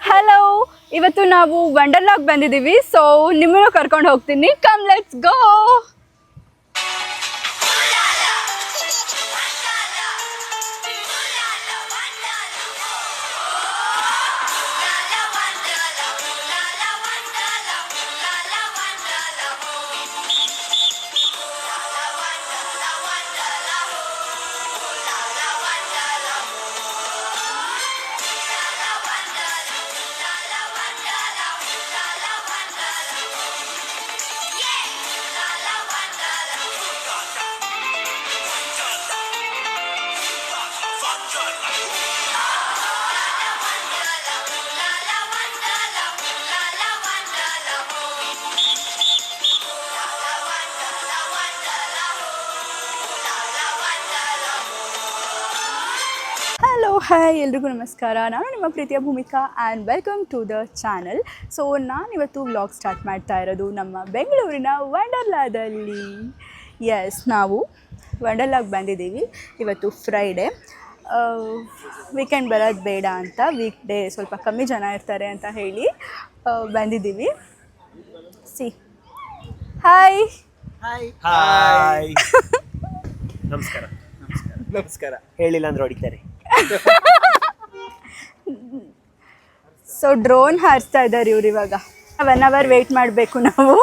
Hello, ಇವತ್ತು ನಾವು ವಂಡರ್ಲಾಗ್ ಬಂದಿದ್ದೀವಿ. ಸೊ ನಿಮ್ಮನ್ನು ಕರ್ಕೊಂಡು ಹೋಗ್ತೀನಿ. Come let's go. Hello hi, ಎಲ್ರಿಗೂ ನಮಸ್ಕಾರ. ನಾನು ನಿಮ್ಮ ಪ್ರೀತಿಯ Bhumika and welcome to the channel. So ನಾನಿವತ್ತು ವ್ಲಾಗ್ ಸ್ಟಾರ್ಟ್ ಮಾಡ್ತಾ ಇರೋದು ನಮ್ಮ ಬೆಂಗಳೂರಿನ ವಂಡರ್ಲಾದಲ್ಲಿ. ಎಸ್, ನಾವು ವಂಡರ್ಲಾಗ್ ಬಂದಿದ್ದೀವಿ. ಇವತ್ತು ಫ್ರೈಡೇ, ವೀಕೆಂಡ್ ಬರೋದು ಬೇಡ ಅಂತ, ವೀಕ್ ಡೇ ಸ್ವಲ್ಪ ಕಮ್ಮಿ ಜನ ಇರ್ತಾರೆ ಅಂತ ಹೇಳಿ ಬಂದಿದ್ದೀವಿ. ಸಿ ಹಾಯ್ ಹಾಯ್ ನಮಸ್ಕಾರ. ನಮಸ್ಕಾರ ಹೇಳಿಲ್ಲ ಅಂದ್ರೆ ಹೊಡಿತಾರೆ. ಸೊ ಡ್ರೋನ್ ಹಾರಿಸ್ತಾ ಇದ್ದಾರೆ ಇವ್ರು. ಇವಾಗ 1 hour ವೆಯ್ಟ್ ಮಾಡಬೇಕು ನಾವು.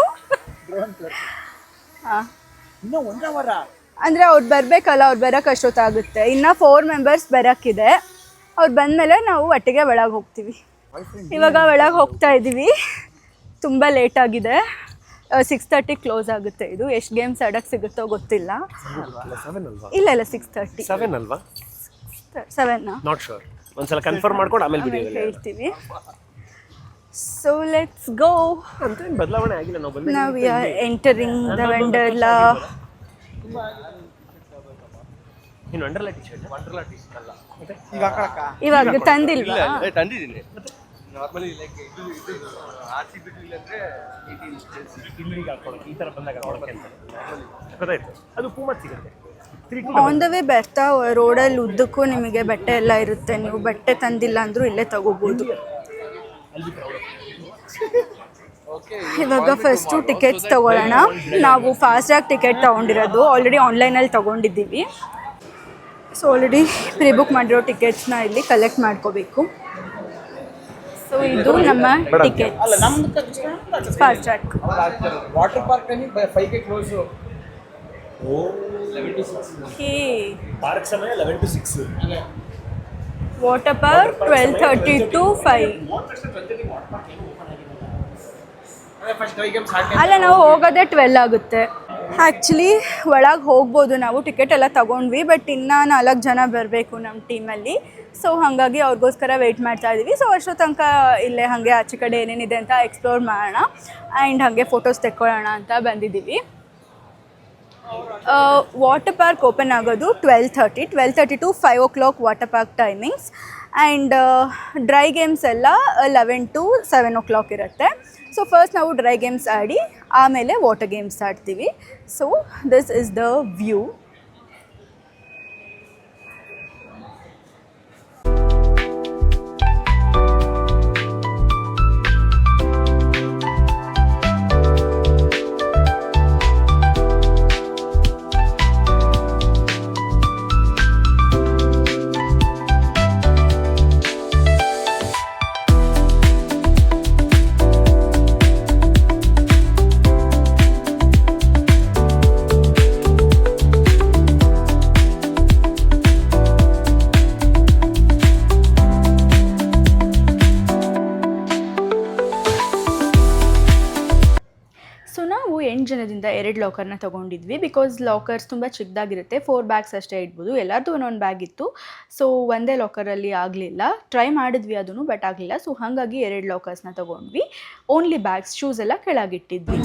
ಅಂದರೆ ಅವ್ರು ಬರಬೇಕಲ್ಲ, ಅವ್ರು ಬರೋಕ್ಕೆ ಅಷ್ಟೊತ್ತಾಗುತ್ತೆ. ಇನ್ನು 4 ಮೆಂಬರ್ಸ್ ಬರೋಕ್ಕಿದೆ. ಅವ್ರು ಬಂದಮೇಲೆ ನಾವು ಒಟ್ಟಿಗೆ ಒಳಗೆ ಹೋಗ್ತೀವಿ. ಇವಾಗ ಒಳಗೆ ಹೋಗ್ತಾ ಇದ್ದೀವಿ. ತುಂಬ ಲೇಟಾಗಿದೆ. 6:30 ಕ್ಲೋಸ್ ಆಗುತ್ತೆ. ಇದು ಎಷ್ಟು ಗೇಮ್ಸ್ ಆಡೋಕ್ಕೆ ಸಿಗುತ್ತೋ ಗೊತ್ತಿಲ್ಲ. ಇಲ್ಲ 6:30. 7 ಅಲ್ವಾ? 7 ನಾಟ್ ಶೋರ್. ಒಂದ್ಸಲ ಕನ್ಫರ್ಮ್ ಮಾಡ್ಕೊಂಡು ಆಮೇಲೆ ವಿಡಿಯೋ ಹೇಳ್ತೀವಿ. So let's go. ಅಂತ ಬದಲಾವಣೆ ಆಗಿಲ್ಲ. ನಾವು ಬಂದು ನಾವು ಎಂಟರಿಂಗ್ ದ ವಂಡರ್ಲಾ. ಇನ್ನು ವಂಡರ್ಲಾ ಟಿ ಶರ್ಟ್ ಅಲ್ಲ ಇವಾಗ ತಂದಿಲ್ವಾ? ತಂದಿದ್ದೀನಿ. ನಾರ್ಮಲಿ ಲೈಕ್ ಇದು RCB ಇಲ್ಲಂದ್ರೆ 18 ಹಾಕೊಳ್ಳೋಕೆ, ಈ ಥರ ಬಂದಾಗ ಹಾಕೊಳ್ಳೋಕೆ ಅಂತ ಗೊತ್ತಾಯ್ತು. ಅದು ಪೂಮತ್ ಸಿಗುತ್ತೆ. ಆನ್ ದ ವೇ ಬರ್ತಾ ರೋಡಲ್ಲಿ ಉದ್ದಕ್ಕೂ ನಿಮಗೆ ಬಟ್ಟೆ ಎಲ್ಲ ಇರುತ್ತೆ. ನೀವು ಬಟ್ಟೆ ತಂದಿಲ್ಲ ಅಂದರೂ ಇಲ್ಲೇ ತಗೋಬೋದು. ಇವಾಗ ಫಸ್ಟು ಟಿಕೆಟ್ಸ್ ತೊಗೊಳ್ಳೋಣ. ನಾವು ಫಾಸ್ಟಾಗಿ ಟಿಕೆಟ್ ತೊಗೊಂಡಿರೋದು, ಆಲ್ರೆಡಿ ಆನ್ಲೈನಲ್ಲಿ ತೊಗೊಂಡಿದ್ದೀವಿ. ಸೊ ಆಲ್ರೆಡಿ ಪ್ರೀ ಬುಕ್ ಮಾಡಿರೋ ಟಿಕೆಟ್ಸ್ನ ಇಲ್ಲಿ ಕಲೆಕ್ಟ್ ಮಾಡ್ಕೋಬೇಕು. ಸೊ ಇದು ನಮ್ಮ ticket. Fast track water park ಅಲ್ಲಿ 5 ಗೆ ಕ್ಲೋಸ್. ಪಾರ್ಕ್ ಸಮಯ 11 to 6. Water park 12:30 to 5. ಅಲ್ಲ, ನಾವು ಹೋಗೋದೇ 12 ಆಗುತ್ತೆ. ಆ್ಯಕ್ಚುಲಿ ಒಳಗೆ ಹೋಗ್ಬೋದು ನಾವು. ಟಿಕೆಟ್ ಎಲ್ಲ ತೊಗೊಂಡ್ವಿ, ಬಟ್ ಇನ್ನೂ 4 ಜನ ಬರಬೇಕು ನಮ್ಮ ಟೀಮಲ್ಲಿ. ಸೊ ಹಾಗಾಗಿ ಅವ್ರಿಗೋಸ್ಕರ ವೆಯ್ಟ್ ಮಾಡ್ತಾ ಇದ್ದೀವಿ. ಸೊ ಅಷ್ಟೋ ತನಕ ಇಲ್ಲೇ ಹಾಗೆ ಆಚೆ ಕಡೆ ಏನೇನಿದೆ ಅಂತ ಎಕ್ಸ್ಪ್ಲೋರ್ ಮಾಡೋಣ ಆ್ಯಂಡ್ ಹಾಗೆ ಫೋಟೋಸ್ ತೆಕ್ಕೊಳ್ಳೋಣ ಅಂತ ಬಂದಿದ್ದೀವಿ. ವಾಟರ್ ಪಾರ್ಕ್ ಓಪನ್ ಆಗೋದು 12:30 to 5 o'clock water park timings. And dry games ಎಲ್ಲ 11 to 7 o'clock ಇರುತ್ತೆ. ಸೊ ಫಸ್ಟ್ ನಾವು ಡ್ರೈ ಗೇಮ್ಸ್ ಆಡಿ ಆಮೇಲೆ ವಾಟರ್ ಗೇಮ್ಸ್ ಆಡ್ತೀವಿ. So this is the view. ನಾವು 8 ಜನದಿಂದ 2 ಲಾಕರ್ನ ತೊಗೊಂಡಿದ್ವಿ. ಬಿಕಾಸ್ ಲಾಕರ್ಸ್ ತುಂಬ ಚಿಕ್ಕದಾಗಿರುತ್ತೆ. 4 ಬ್ಯಾಗ್ಸ್ ಅಷ್ಟೇ ಇಡ್ಬೋದು. ಎಲ್ಲರದ್ದು ಒಂದೊಂದು ಬ್ಯಾಗ್ ಇತ್ತು. ಸೊ ಒಂದೇ ಲಾಕರಲ್ಲಿ ಆಗಲಿಲ್ಲ. ಟ್ರೈ ಮಾಡಿದ್ವಿ ಅದನ್ನು, ಬಟ್ ಆಗಲಿಲ್ಲ. ಸೊ ಹಾಗಾಗಿ 2 ಲಾಕರ್ಸ್ನ ತೊಗೊಂಡ್ವಿ. ಓನ್ಲಿ ಬ್ಯಾಗ್ಸ್, ಶೂಸ್ ಎಲ್ಲ ಕೆಳಗಿಟ್ಟಿದ್ವಿ.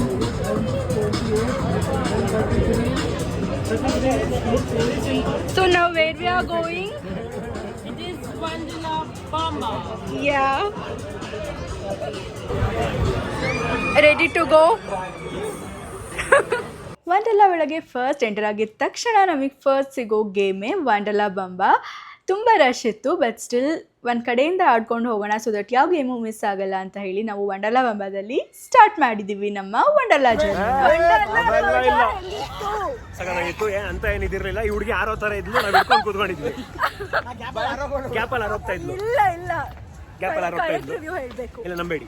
ಸೊ ನಾವು where we are going? It is Wonderla Bamba. Yeah. Ready to go? Wonderla ಒಳಗೆ ಫಸ್ಟ್ ಎಂಟರ್ ಆಗಿದ ತಕ್ಷಣ ನಮಗೆ ಫಸ್ಟ್ ಸಿಗೋ ಗೇಮೇ ವಂಡರ್ಲಾ ಬಂಬಾ. ತುಂಬ ರಶ್ ಇತ್ತು, ಬಟ್ ಸ್ಟಿಲ್ ಒಂದು ಕಡೆಯಿಂದ ಆಡ್ಕೊಂಡು ಹೋಗೋಣ ಸೊ ದಟ್ ಯಾವ ಗೇಮು ಮಿಸ್ ಆಗಲ್ಲ ಅಂತ ಹೇಳಿ ನಾವು ವಂಡರ್ಲಾ ಬಂಬಾದಲ್ಲಿ ಸ್ಟಾರ್ಟ್ ಮಾಡಿದ್ದೀವಿ ನಮ್ಮ ವಂಡರ್ಲಾ ಜರ್ನಿ. ಸಗನಾಗಿತ್ತು ಅಂತ ಏನಿದಿರಲಿಲ್ಲ. ಈ ಹುಡುಗಿ ಆರೋ ಥರ ಇದ್ಲು, ನಾವು ಇಟ್ಕೊಂಡು ಕೂತ್ಕೊಂಡಿದ್ವಿ. ಗ್ಯಾಪಲ್ಲಿ ಆರೋಗ್ತಾ ಇದ್ಲು. ಇಲ್ಲ ಗ್ಯಾಪಲ್ಲಿ ಆರೋಗ್ತಾ ಇದ್ಲು. ಹೇಳಬೇಕು. ಇಲ್ಲ ನಂಬೇಡಿ.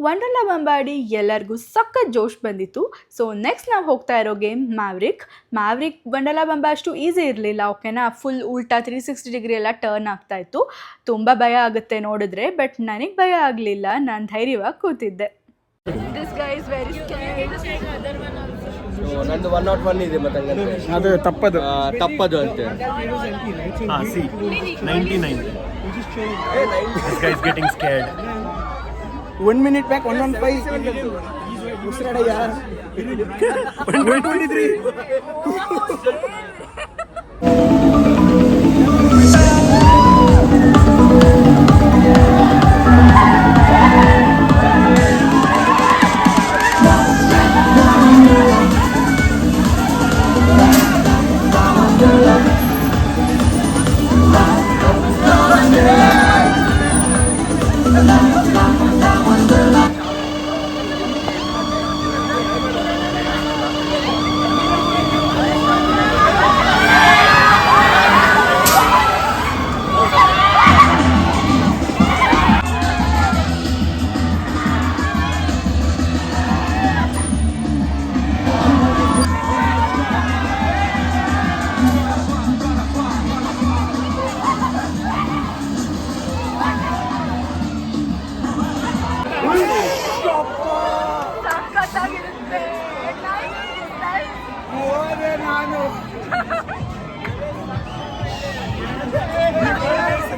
ವಂಡರ್ಲಾ ಬಂಬಾಡಿ ಎಲ್ಲರಿಗೂ ಸಖತ್ ಜೋಶ್ ಬಂದಿತ್ತು. ಸೊ ನೆಕ್ಸ್ಟ್ ನಾವು ಹೋಗ್ತಾ ಇರೋ ಗೇಮ್ ಮ್ಯಾವ್ರಿಕ್. ವಂಡರ್ಲಾ ಬಂಬಾ ಅಷ್ಟು ಈಸಿ ಇರಲಿಲ್ಲ, ಓಕೆನಾ. ಫುಲ್ ಉಲ್ಟಾ 360 ಡಿಗ್ರಿ ಎಲ್ಲ ಟರ್ನ್ ಆಗ್ತಾ ಇತ್ತು. ತುಂಬ ಭಯ ಆಗುತ್ತೆ ನೋಡಿದ್ರೆ, ಬಟ್ ನನಗೆ ಭಯ ಆಗಲಿಲ್ಲ, ನಾನು ಧೈರ್ಯವಾಗಿ ಕೂತಿದ್ದೆ. ದಿಸ್ ಗೈ ಇಸ್ ವೆರಿ ನಂದು 101 ಇದೆ ಮತ್ತೆ ಅದು ತಪ್ಪದು ಅಂತೆ. C 99. This guy is getting scared. 1 minute back 115 ಉಸಿರಾಡಯ್ಯ 123.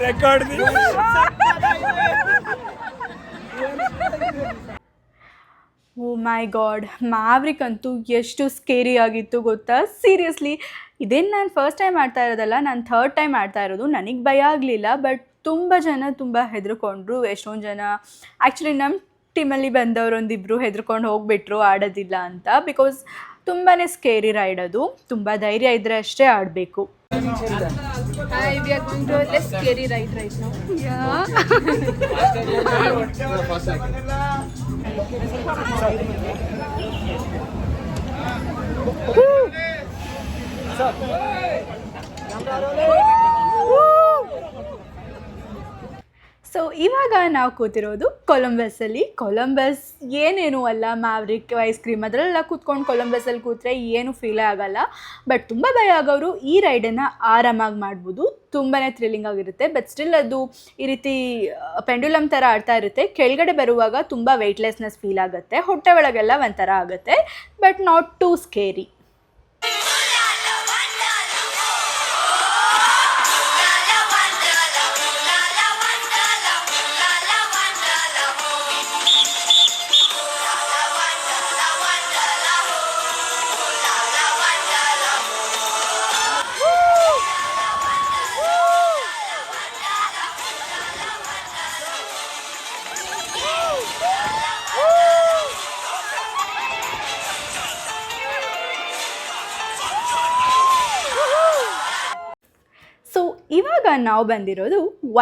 Record O my god, Maverick ಅಂತೂ ಎಷ್ಟು ಸ್ಕೇರಿ ಆಗಿತ್ತು ಗೊತ್ತಾ. ಸೀರಿಯಸ್ಲಿ ಇದೇನು ನಾನು ಫಸ್ಟ್ ಟೈಮ್ ಆಡ್ತಾ ಇರೋದಲ್ಲ, ನಾನು ಥರ್ಡ್ ಟೈಮ್ ಆಡ್ತಾ ಇರೋದು. ನನಗೆ ಭಯ ಆಗಲಿಲ್ಲ, ಬಟ್ ತುಂಬ ಜನ ತುಂಬ ಹೆದರ್ಕೊಂಡ್ರು. ಎಷ್ಟೊಂದು ಜನ ಆ್ಯಕ್ಚುಲಿ ನಮ್ಮ ಟೀಮಲ್ಲಿ ಬಂದವರೊಂದಿಬ್ಬರು ಹೆದರ್ಕೊಂಡು ಹೋಗಿಬಿಟ್ರು ಆಡೋದಿಲ್ಲ ಅಂತ. ಬಿಕಾಸ್ ತುಂಬಾ ಸ್ಕೇರಿ ರೈಡ್ ಅದು. ತುಂಬ ಧೈರ್ಯ ಇದ್ದರೆ ಅಷ್ಟೇ ಆಡಬೇಕು. Hi, we are going to a less scary ride right now. So ಇವಾಗ ನಾವು ಕೂತಿರೋದು ಕೊಲಂಬಸ್ಸಲ್ಲಿ. ಕೊಲಂಬಸ್ ಏನೇನು ಅಲ್ಲ, ಮ್ಯಾವ್ರಿಕ್ ಐಸ್ ಕ್ರೀಮ್ ಅದರಲ್ಲೆಲ್ಲ ಕೂತ್ಕೊಂಡು ಕೊಲಂಬಸ್ಸಲ್ಲಿ ಕೂತ್ರೆ ಏನು ಫೀಲೇ ಆಗೋಲ್ಲ. ಬಟ್ ತುಂಬ ಭಯ ಆಗೋರು ಈ ರೈಡನ್ನು ಆರಾಮಾಗಿ ಮಾಡ್ಬೋದು. ತುಂಬಾ ಥ್ರಿಲ್ಲಿಂಗ್ ಆಗಿರುತ್ತೆ. ಬಟ್ ಸ್ಟಿಲ್ ಅದು ಈ ರೀತಿ ಪೆಂಡ್ಯುಲಮ್ ಥರ ಆಡ್ತಾ ಇರುತ್ತೆ. ಕೆಳಗಡೆ ಬರುವಾಗ ತುಂಬ ವೆಯ್ಟ್ಲೆಸ್ನೆಸ್ ಫೀಲ್ ಆಗುತ್ತೆ, ಹೊಟ್ಟೆ ಒಳಗೆಲ್ಲ ಒಂಥರ ಆಗುತ್ತೆ, but not two scary. So ಇವಾಗ ನಾವು ಬಂದಿರೋದು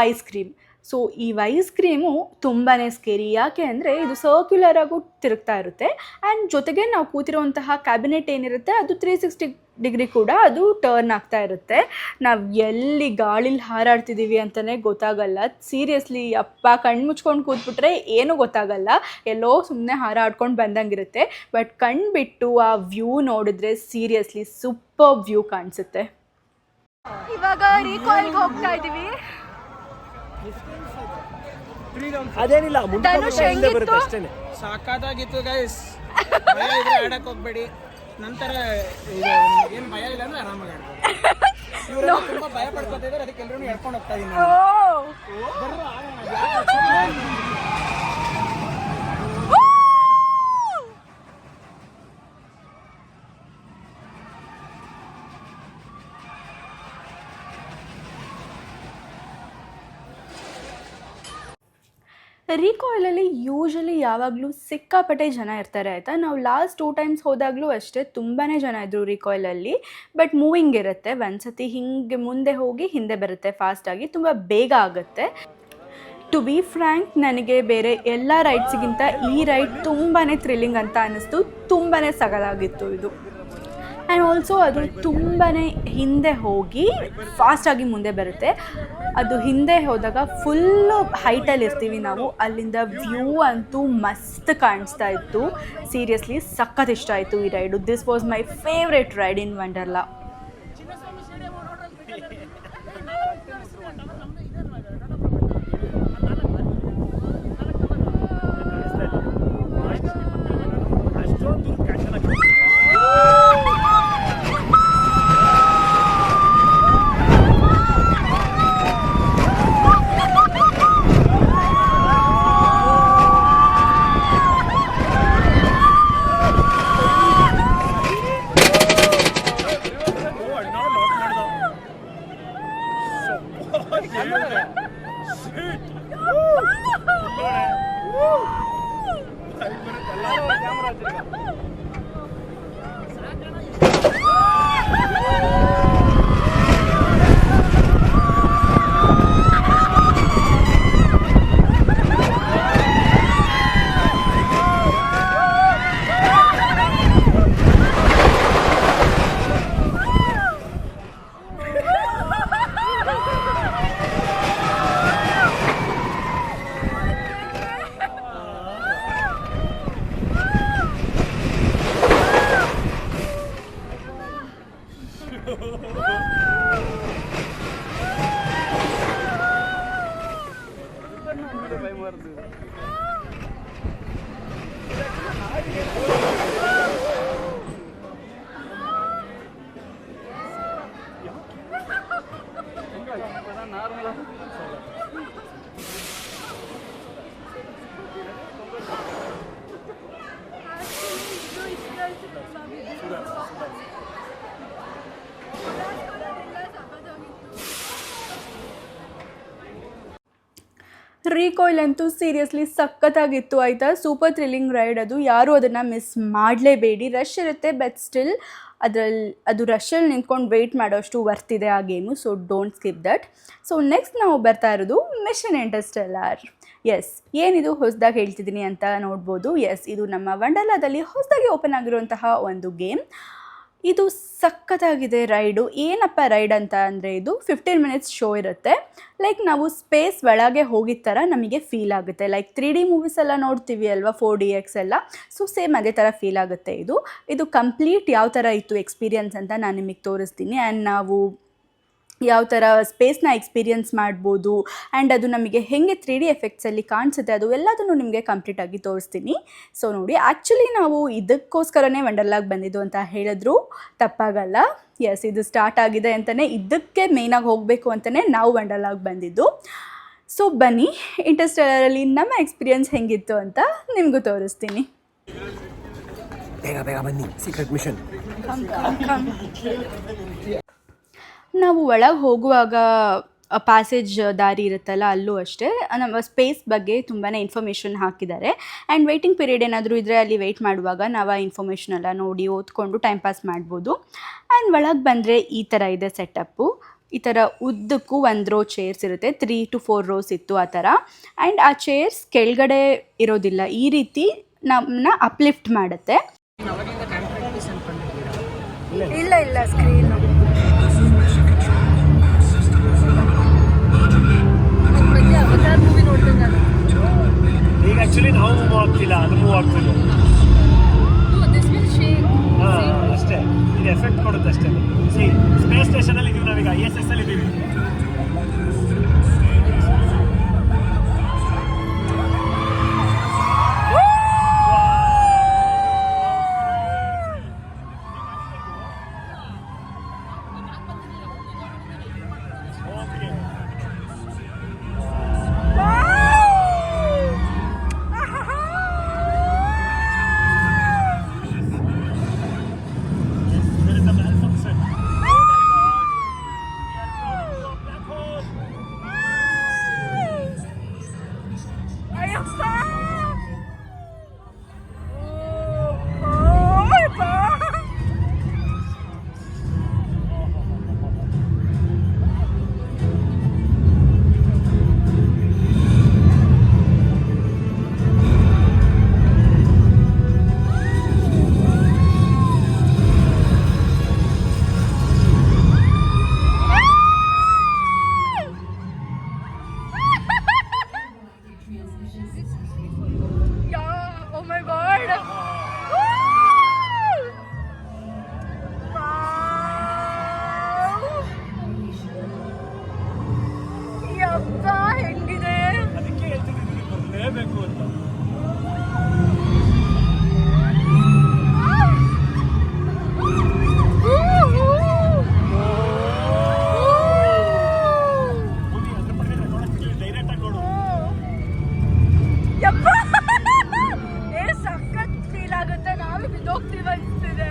ಐಸ್ ಕ್ರೀಮ್. ಸೊ ಈ ಐಸ್ ಕ್ರೀಮು ತುಂಬಾ ಸ್ಕೇರಿ. ಯಾಕೆ ಅಂದರೆ ಇದು ಸರ್ಕ್ಯುಲರ್ ಆಗು ತಿರುಗ್ತಾ ಇರುತ್ತೆ. ಆ್ಯಂಡ್ ಜೊತೆಗೆ ನಾವು ಕೂತಿರೋಂತಹ ಕ್ಯಾಬಿನೆಟ್ ಏನಿರುತ್ತೆ ಅದು 360 ಡಿಗ್ರಿ ಕೂಡ ಅದು ಟರ್ನ್ ಆಗ್ತಾ ಇರುತ್ತೆ. ನಾವು ಎಲ್ಲಿ ಗಾಳಿಲಿ ಹಾರಾಡ್ತಿದ್ದೀವಿ ಅಂತಲೇ ಗೊತ್ತಾಗಲ್ಲ. ಸೀರಿಯಸ್ಲಿ ಅಪ್ಪ ಕಣ್ಣು ಮುಚ್ಕೊಂಡು ಕೂತ್ಬಿಟ್ರೆ ಏನೂ ಗೊತ್ತಾಗಲ್ಲ, ಎಲ್ಲೋ ಸುಮ್ಮನೆ ಹಾರಾಡ್ಕೊಂಡು ಬಂದಂಗಿರುತ್ತೆ. ಬಟ್ ಕಣ್ಣು ಬಿಟ್ಟು ಆ ವ್ಯೂ ನೋಡಿದ್ರೆ ಸೀರಿಯಸ್ಲಿ ಸೂಪರ್ ವ್ಯೂ ಕಾಣಿಸುತ್ತೆ. ಇವಾಗ ರೀಕಾಲ್ಗೆ ಹೋಗ್ತಾ ಇದ್ದೀವಿ. ಅದೇನಿಲ್ಲ, ಧನುಷ್ ಮುಂದೆ ಬರುತ್ತೆ ಹೆಂಗಿತ್ತು? ಅಷ್ಟೇನೆ. ಸಾಕಾಗಿತ್ತು ಗೈಸ್. ಭಯ ಇದ್ರೆ ಆಡಕ್ ಹೋಗ್ಬೇಡಿ. ನಂತರ ಏನು ಭಯ ಇಲ್ಲ ಅಂದ್ರೆ ಆರಾಮಾಗಿ ಆಡ್ಬೋದು. ಇವರು ತುಂಬಾ ಭಯ ಪಡ್ಕೊತಿದ್ದಾರೆ, ಅದಕ್ಕೆ ಎಲ್ಲರೂ ಹೇಳ್ಕೊಂಡು ಹೋಗ್ತಾ ಇದೀನಿ. ರೀಕಾಯಿಲಲ್ಲಿ ಯೂಶಲಿ ಯಾವಾಗಲೂ ಸಿಕ್ಕಾಪಟ್ಟೆ ಜನ ಇರ್ತಾರೆ ಆಯಿತಾ. ನಾವು ಲಾಸ್ಟ್ 2 ಟೈಮ್ಸ್ ಹೋದಾಗಲೂ ಅಷ್ಟೇ ತುಂಬಾ ಜನ ಇದ್ದರು ರೀಕಾಯಿಲಲ್ಲಿ. ಬಟ್ ಮೂವಿಂಗ್ ಇರುತ್ತೆ, ಒಂದು ಸತಿ ಹಿಂಗೆ ಮುಂದೆ ಹೋಗಿ ಹಿಂದೆ ಬರುತ್ತೆ ಫಾಸ್ಟಾಗಿ, ತುಂಬ ಬೇಗ ಆಗುತ್ತೆ. ಟು ಬಿ ಫ್ರ್ಯಾಂಕ್, ನನಗೆ ಬೇರೆ ಎಲ್ಲ ರೈಡ್ಸಿಗಿಂತ ಈ ರೈಡ್ ತುಂಬಾ ಥ್ರಿಲ್ಲಿಂಗ್ ಅಂತ ಅನ್ನಿಸ್ತು. ತುಂಬಾ ಸಗಲಾಗಿತ್ತು ಇದು. ಆ್ಯಂಡ್ ಆಲ್ಸೋ ಅದು ತುಂಬಾ ಹಿಂದೆ ಹೋಗಿ ಫಾಸ್ಟಾಗಿ ಮುಂದೆ ಬರುತ್ತೆ. ಅದು ಹಿಂದೆ ಹೋದಾಗ ಫುಲ್ಲು ಹೈಟಲ್ಲಿ ಇರ್ತೀವಿ ನಾವು, ಅಲ್ಲಿಂದ ವ್ಯೂ ಅಂತೂ ಮಸ್ತ್ ಕಾಣಿಸ್ತಾ ಇತ್ತು. ಸೀರಿಯಸ್ಲಿ ಸಖತ್ ಇಷ್ಟ ಆಯಿತು ಈ ride. This was my favourite ride in Wonderla. Recoil ಅಂತೂ ಸೀರಿಯಸ್ಲಿ ಸಖತ್ತಾಗಿತ್ತು ಆಯಿತಾ. ಸೂಪರ್ ಥ್ರಿಲ್ಲಿಂಗ್ ರೈಡ್ ಅದು, ಯಾರೂ ಅದನ್ನು ಮಿಸ್ ಮಾಡಲೇಬೇಡಿ. ರಶ್ ಇರುತ್ತೆ, ಬಟ್ ಸ್ಟಿಲ್ ಅದು ರಶಲ್ಲಿ ನಿಂತ್ಕೊಂಡು ವೆಯ್ಟ್ ಮಾಡೋಷ್ಟು ವರ್ತ್ ಇದೆ ಆ game. So don't skip that. So next ನಾವು ಬರ್ತಾ ಇರೋದು ಮಿಷನ್ ಇಂಟರ್ಸ್ಟೆಲ್ಲರ್. ಎಸ್, ಏನಿದು ಹೊಸದಾಗಿ ಹೇಳ್ತಿದ್ದೀನಿ ಅಂತ ನೋಡ್ಬೋದು. ಎಸ್, ಇದು ನಮ್ಮ ವಂಡರ್ಲಾದಲ್ಲಿ ಹೊಸದಾಗಿ ಓಪನ್ ಆಗಿರುವಂತಹ ಒಂದು ಗೇಮ್. ಇದು ಸಖತ್ತಾಗಿದೆ ರೈಡು. ಏನಪ್ಪ ರೈಡ್ ಅಂತ ಅಂದರೆ, ಇದು 15 ಮಿನಿಟ್ಸ್ ಶೋ ಇರುತ್ತೆ. ಲೈಕ್ ನಾವು ಸ್ಪೇಸ್ ಒಳಗೆ ಹೋಗಿದ ಥರ ನಮಗೆ ಫೀಲ್ ಆಗುತ್ತೆ. ಲೈಕ್ 3D ಮೂವೀಸ್ ಎಲ್ಲ ನೋಡ್ತೀವಿ ಅಲ್ವಾ, 4DX ಎಲ್ಲ. ಸೊ ಸೇಮ್ ಅದೇ ಥರ ಫೀಲ್ ಆಗುತ್ತೆ ಇದು ಕಂಪ್ಲೀಟ್ ಯಾವ ಥರ ಇತ್ತು ಎಕ್ಸ್ಪೀರಿಯನ್ಸ್ ಅಂತ ನಾನು ನಿಮಗೆ ತೋರಿಸ್ತೀನಿ. ಆ್ಯಂಡ್ ನಾವು ಯಾವ ಥರ ಸ್ಪೇಸ್ನ ಎಕ್ಸ್ಪೀರಿಯನ್ಸ್ ಮಾಡ್ಬೋದು ಆ್ಯಂಡ್ ಅದು ನಮಗೆ ಹೇಗೆ 3D ಎಫೆಕ್ಟ್ಸಲ್ಲಿ ಕಾಣಿಸುತ್ತೆ ಅದು ಎಲ್ಲದನ್ನು ನಿಮಗೆ ಕಂಪ್ಲೀಟಾಗಿ ತೋರಿಸ್ತೀನಿ. ಸೊ ನೋಡಿ, ಆ್ಯಕ್ಚುಲಿ ನಾವು ಇದಕ್ಕೋಸ್ಕರನೇ ವಂಡರ್ಲಾಗೆ ಬಂದಿದ್ದು ಅಂತ ಹೇಳಿದ್ರು ತಪ್ಪಾಗಲ್ಲ. ಎಸ್, ಇದು ಸ್ಟಾರ್ಟ್ ಆಗಿದೆ ಅಂತಲೇ, ಇದಕ್ಕೆ ಮೇಯ್ನಾಗಿ ಹೋಗಬೇಕು ಅಂತಲೇ ನಾವು ವಂಡರ್ಲಾಗೆ ಬಂದಿದ್ದು. ಸೊ ಬನ್ನಿ, ಇಂಟರ್ಸ್ಟೆಲ್ಲರಲ್ಲಿ ನಮ್ಮ ಎಕ್ಸ್ಪೀರಿಯನ್ಸ್ ಹೆಂಗಿತ್ತು ಅಂತ ನಿಮಗೂ ತೋರಿಸ್ತೀನಿ. ಬೇಗ ಬೇಗ ಬನ್ನಿ, ಸೀಕ್ರೆಟ್ ಮಿಷನ್. ನಾವು ಒಳಗೆ ಹೋಗುವಾಗ ಪ್ಯಾಸೇಜ್ ದಾರಿ ಇರುತ್ತಲ್ಲ, ಅಲ್ಲೂ ಅಷ್ಟೇ ನಮ್ಮ ಸ್ಪೇಸ್ ಬಗ್ಗೆ ತುಂಬಾ ಇನ್ಫಾರ್ಮೇಷನ್ ಹಾಕಿದ್ದಾರೆ. ಆ್ಯಂಡ್ ವೆಯ್ಟಿಂಗ್ ಪೀರಿಯಡ್ ಏನಾದರೂ ಇದ್ದರೆ ಅಲ್ಲಿ ವೆಯ್ಟ್ ಮಾಡುವಾಗ ನಾವು ಆ ಇನ್ಫಾರ್ಮೇಷನ್ ಎಲ್ಲ ನೋಡಿ ಓದ್ಕೊಂಡು ಟೈಮ್ ಪಾಸ್ ಮಾಡ್ಬೋದು. ಆ್ಯಂಡ್ ಒಳಗೆ ಬಂದರೆ ಈ ಥರ ಇದೆ ಸೆಟಪ್ಪು. ಈ ಥರ ಉದ್ದಕ್ಕೂ 1 ರೋ ಚೇರ್ಸ್ ಇರುತ್ತೆ, 3 to 4 ರೋಸ್ ಇತ್ತು ಆ ಥರ. ಆ್ಯಂಡ್ ಆ ಚೇರ್ಸ್ ಕೆಳಗಡೆ ಇರೋದಿಲ್ಲ, ಈ ರೀತಿ ನಮ್ಮನ್ನ ಅಪ್ಲಿಫ್ಟ್ ಮಾಡುತ್ತೆ. ಇಲ್ಲ ಸ್ಕ್ರೀನು ಈಗ ಆ್ಯಕ್ಚುಲಿ ನಾವು ಮೂವ್ ಆಗ್ತಿಲ್ಲ, ಅದು ಮೂವ್ ಆಗ್ತಿಲ್ಲ. ಅಷ್ಟೇ, ಇದು ಎಫೆಕ್ಟ್ ಕೊಡುತ್ತೆ ಅಷ್ಟೇ. ಸ್ಪೇಸ್ ಸ್ಟೇಷನಲ್ಲಿ ಇದೀವಿ ನಾವೀಗ, ISS ಅಲ್ಲಿ ಇದ್ದೀವಿ. ಅಪ್ಪ ಹೆಂಗಿದೆ. ಅದಕ್ಕೆ ಹೇಳ್ತಿದ್ದೀನಿ ಬರಲೇಬೇಕು ಅಂತ. ಡೈರೆಕ್ಟ್ ಆಗಿ ನೋಡು. ಯಪ್ಪ ಸಖತ್ ಫೀಲ್ ಆಗುತ್ತೆ. ನಾವೇ ಬಿದ್ದೋಗ್ತೀವಿ ಅನಿಸ್ತಿದೆ.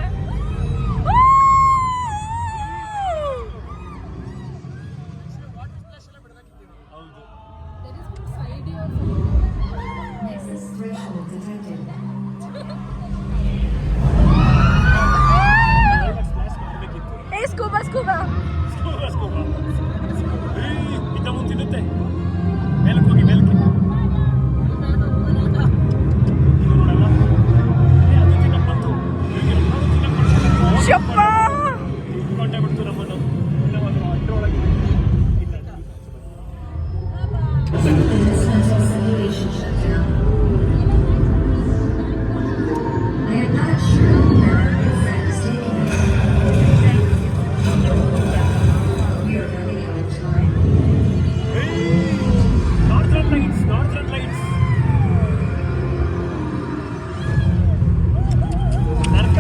ಸ್ಕೂಬಾ ಸ್ಕೂಬಾ ಇದ್ದ ಮುಂದೆ ತಿನ್ನುತ್ತೆ. ಮೇಲಕ್ಕೆ ಹೋಗಿ ಮೇಲಕ್ಕೆ ನೋಡಲ್ಲ. ಅದು ತಿನ್ನಕ್ಕೆ ಬಂತು. ಶಪ್ಪ ಕೊಂಡೆ ಬಿಡ್ತು ನಮ್ಮನ್ನು. ಅಷ್ಟರೊಳಗೆ ನಾರ್ತ್ ಲೈಟ್ಸ್ ನರ್ಕ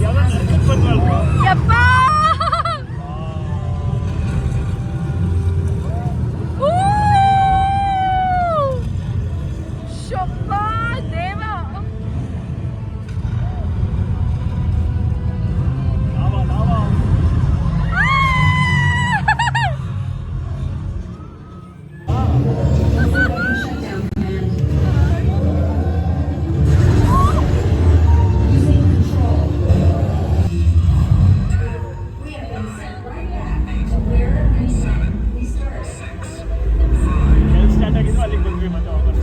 ಯಾವ ನರ್ಕಕ್ಕೆ ಬಂದ್ವಲ್ವ. ಯಪ್ಪ ಶಪ್ಪ ದೇವ. ಲಾವಾ ಸ್ಟಾರ್ಟ್ ಆಗಿದ್ದು ಅಲ್ಲಿಗೆ ಬಂದ್ವಿ ಮತ್ತೆ ವಾಪಸ್.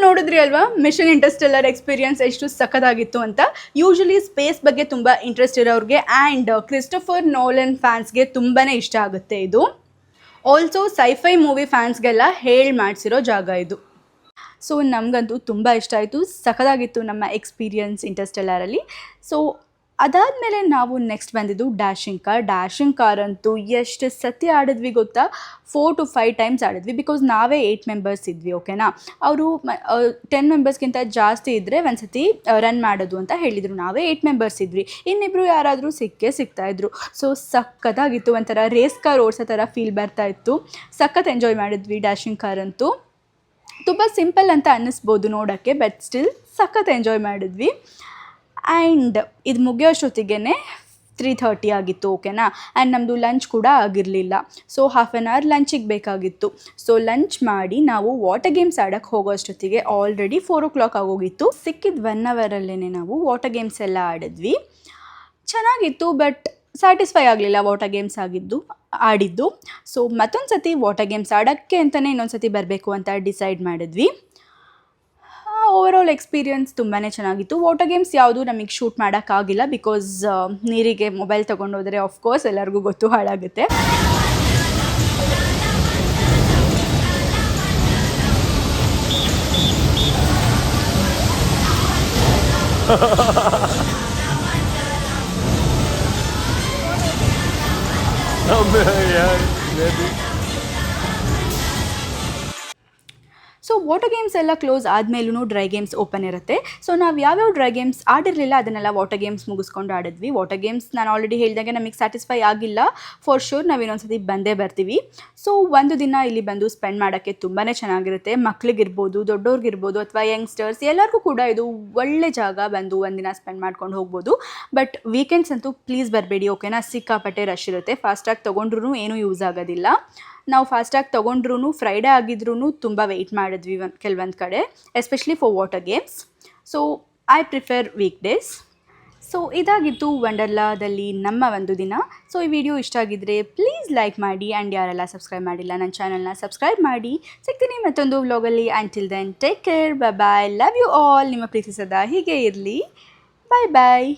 ನೋಡಿದ್ರಿ ಅಲ್ವಾ ಮಿಷನ್ ಇಂಟರ್ಸ್ಟೆಲ್ಲರ್ ಎಕ್ಸ್ಪೀರಿಯನ್ಸ್ ಎಷ್ಟು ಸಖತ್ತಾಗಿತ್ತು ಅಂತ. ಯೂಶಲಿ ಸ್ಪೇಸ್ ಬಗ್ಗೆ ತುಂಬ ಇಂಟ್ರೆಸ್ಟ್ ಇರೋರಿಗೆ ಆ್ಯಂಡ್ ಕ್ರಿಸ್ಟೋಫರ್ ನೋಲನ್ ಫ್ಯಾನ್ಸ್ಗೆ ತುಂಬಾ ಇಷ್ಟ ಆಗುತ್ತೆ ಇದು. ಆಲ್ಸೋ ಸೈಫೈ ಮೂವಿ ಫ್ಯಾನ್ಸ್ಗೆಲ್ಲ ಮಾಡಿಸಿರೋ ಜಾಗ ಇದು. ಸೊ ನಮಗಂತೂ ತುಂಬ ಇಷ್ಟ ಆಯಿತು, ಸಖತ್ತಾಗಿತ್ತು ನಮ್ಮ ಎಕ್ಸ್ಪೀರಿಯನ್ಸ್ ಇಂಟರ್ಸ್ಟೆಲ್ಲರಲ್ಲಿ. ಸೊ ಅದಾದಮೇಲೆ ನಾವು ನೆಕ್ಸ್ಟ್ ಬಂದಿದ್ದು ಡ್ಯಾಶಿಂಗ್ ಕಾರ್ ಅಂತೂ ಎಷ್ಟು ಸತಿ ಆಡಿದ್ವಿ ಗೊತ್ತಾ, 4 to 5 times ಆಡಿದ್ವಿ. ಬಿಕಾಸ್ ನಾವೇ 8 ಮೆಂಬರ್ಸ್ ಇದ್ವಿ, ಓಕೆನಾ. ಅವರು 10 ಮೆಂಬರ್ಸ್ಗಿಂತ ಜಾಸ್ತಿ ಇದ್ದರೆ ಒಂದು ಸತಿ ರನ್ ಮಾಡೋದು ಅಂತ ಹೇಳಿದರು. ನಾವೇ 8 ಮೆಂಬರ್ಸ್ ಇದ್ವಿ, ಇನ್ನಿಬ್ಬರು ಯಾರಾದರೂ ಸಿಗ್ತಾಯಿದ್ರು. ಸೊ ಸಖತ್ತಾಗಿತ್ತು, ಒಂಥರ ರೇಸ್ ಕಾರ್ ಓಡಿಸೋ ಥರ ಫೀಲ್ ಬರ್ತಾಯಿತ್ತು. ಸಖತ್ ಎಂಜಾಯ್ ಮಾಡಿದ್ವಿ ಡ್ಯಾಶಿಂಗ್ ಕಾರ್ ಅಂತೂ. ತುಂಬ ಸಿಂಪಲ್ ಅಂತ ಅನ್ನಿಸ್ಬೋದು ನೋಡೋಕ್ಕೆ, ಬಟ್ ಸ್ಟಿಲ್ ಸಖತ್ ಎಂಜಾಯ್ ಮಾಡಿದ್ವಿ. ಆ್ಯಂಡ್ ಇದು ಮುಗಿಯೋಷ್ಟೊತ್ತಿಗೆ 3:30 ಆಗಿತ್ತು, ಓಕೆನಾ. ಆ್ಯಂಡ್ ನಮ್ಮದು ಲಂಚ್ ಕೂಡ ಆಗಿರಲಿಲ್ಲ. ಸೊ 1/2 hour ಲಂಚಿಗೆ ಬೇಕಾಗಿತ್ತು. ಸೊ ಲಂಚ್ ಮಾಡಿ ನಾವು ವಾಟರ್ ಗೇಮ್ಸ್ ಆಡೋಕ್ಕೆ ಹೋಗೋಷ್ಟೊತ್ತಿಗೆ ಆಲ್ರೆಡಿ 4 o'clock ಆಗೋಗಿತ್ತು. ಸಿಕ್ಕಿದ 1 hourಲ್ಲೇ ನಾವು ವಾಟರ್ ಗೇಮ್ಸ್ ಎಲ್ಲ ಆಡಿದ್ವಿ. ಚೆನ್ನಾಗಿತ್ತು, ಬಟ್ ಸ್ಯಾಟಿಸ್ಫೈ ಆಗಲಿಲ್ಲ ವಾಟರ್ ಗೇಮ್ಸ್ ಆಡಿದ್ದು. ಸೊ ಮತ್ತೊಂದು ಸತಿ ವಾಟರ್ ಗೇಮ್ಸ್ ಆಡೋಕ್ಕೆ ಅಂತಲೇ ಇನ್ನೊಂದು ಸತಿ ಬರಬೇಕು ಅಂತ ಡಿಸೈಡ್ ಮಾಡಿದ್ವಿ. ಓವರಾಲ್ ಎಕ್ಸ್ಪೀರಿಯನ್ಸ್ ತುಂಬಾ ಚೆನ್ನಾಗಿತ್ತು. ವಾಟರ್ ಗೇಮ್ಸ್ ಯಾವುದು ನಮಗೆ ಶೂಟ್ ಮಾಡೋಕ್ಕಾಗಿಲ್ಲ, ಬಿಕಾಸ್ ನೀರಿಗೆ ಮೊಬೈಲ್ ತೊಗೊಂಡೋದ್ರೆ ಆಫ್ಕೋರ್ಸ್ ಎಲ್ಲರಿಗೂ ಗೊತ್ತು ಹಾಳಾಗುತ್ತೆ. ಸೊ ವಾಟರ್ ಗೇಮ್ಸ್ ಎಲ್ಲ ಕ್ಲೋಸ್ ಆದಮೇಲೂ ಡ್ರೈ ಗೇಮ್ಸ್ ಓಪನ್ ಇರುತ್ತೆ. ಸೊ ನಾವು ಯಾವ್ಯಾವ ಡ್ರೈ ಗೇಮ್ಸ್ ಆಡಿರಲಿಲ್ಲ ಅದನ್ನೆಲ್ಲ ವಾಟರ್ ಗೇಮ್ಸ್ ಮುಗಿಸ್ಕೊಂಡು ಆಡಿದ್ವಿ. ವಾಟರ್ ಗೇಮ್ಸ್ ನಾನು ಆಲ್ರೆಡಿ ಹೇಳಿದಾಗೆ ನಮಗೆ ಸ್ಯಾಟಿಸ್ಫೈ ಆಗಿಲ್ಲ, ಫಾರ್ ಶೂರ್ ನಾವು ಇನ್ನೊಂದ್ಸತಿ ಬಂದೇ ಬರ್ತೀವಿ. ಸೊ ಒಂದು ದಿನ ಇಲ್ಲಿ ಬಂದು ಸ್ಪೆಂಡ್ ಮಾಡೋಕ್ಕೆ ತುಂಬಾ ಚೆನ್ನಾಗಿರುತ್ತೆ. ಮಕ್ಳಿಗಿರ್ಬೋದು, ದೊಡ್ಡವ್ರಿಗಿರ್ಬೋದು, ಅಥವಾ ಯಂಗ್ಸ್ಟರ್ಸ್ ಎಲ್ಲರಿಗೂ ಕೂಡ ಇದು ಒಳ್ಳೆ ಜಾಗ, ಬಂದು ಒಂದಿನ ಸ್ಪೆಂಡ್ ಮಾಡ್ಕೊಂಡು ಹೋಗ್ಬೋದು. ಬಟ್ ವೀಕೆಂಡ್ಸ್ ಅಂತೂ ಪ್ಲೀಸ್ ಬರಬೇಡಿ, ಓಕೆನಾ? ಸಿಕ್ಕಾಪಟ್ಟೆ ರಶ್ ಇರುತ್ತೆ. ಫಾಸ್ಟಾಗಿ ತೊಗೊಂಡ್ರೂ ಏನೂ ಯೂಸ್ ಆಗೋದಿಲ್ಲ. ನಾವು ಫಾಸ್ಟಾಗಿ ತೊಗೊಂಡ್ರೂ ಫ್ರೈಡೇ ಆಗಿದ್ರೂ ತುಂಬ ವೆಯ್ಟ್ ಮಾಡಿದ್ವಿ ಕೆಲವೊಂದು ಕಡೆ, especially for water games. So I prefer week days. So ಇದಾಗಿತ್ತು ವಂಡರ್ಲಾದಲ್ಲಿ ನಮ್ಮ ಒಂದು ದಿನ. ಸೊ ಈ ವಿಡಿಯೋ ಇಷ್ಟ ಆಗಿದ್ದರೆ ಪ್ಲೀಸ್ ಲೈಕ್ ಮಾಡಿ, ಆ್ಯಂಡ್ ಯಾರೆಲ್ಲ ಸಬ್ಸ್ಕ್ರೈಬ್ ಮಾಡಿಲ್ಲ ನನ್ನ ಚಾನಲ್ನ ಸಬ್ಸ್ಕ್ರೈಬ್ ಮಾಡಿ. ಸಿಗ್ತೀನಿ ಮತ್ತೊಂದು ವ್ಲಾಗಲ್ಲಿ. Until then take care, bye bye, love you all. ನಿಮ್ಮ ಪ್ರೀತಿ ಸದಾ ಹೀಗೆ ಇರಲಿ. ಬಾಯ್ ಬಾಯ್.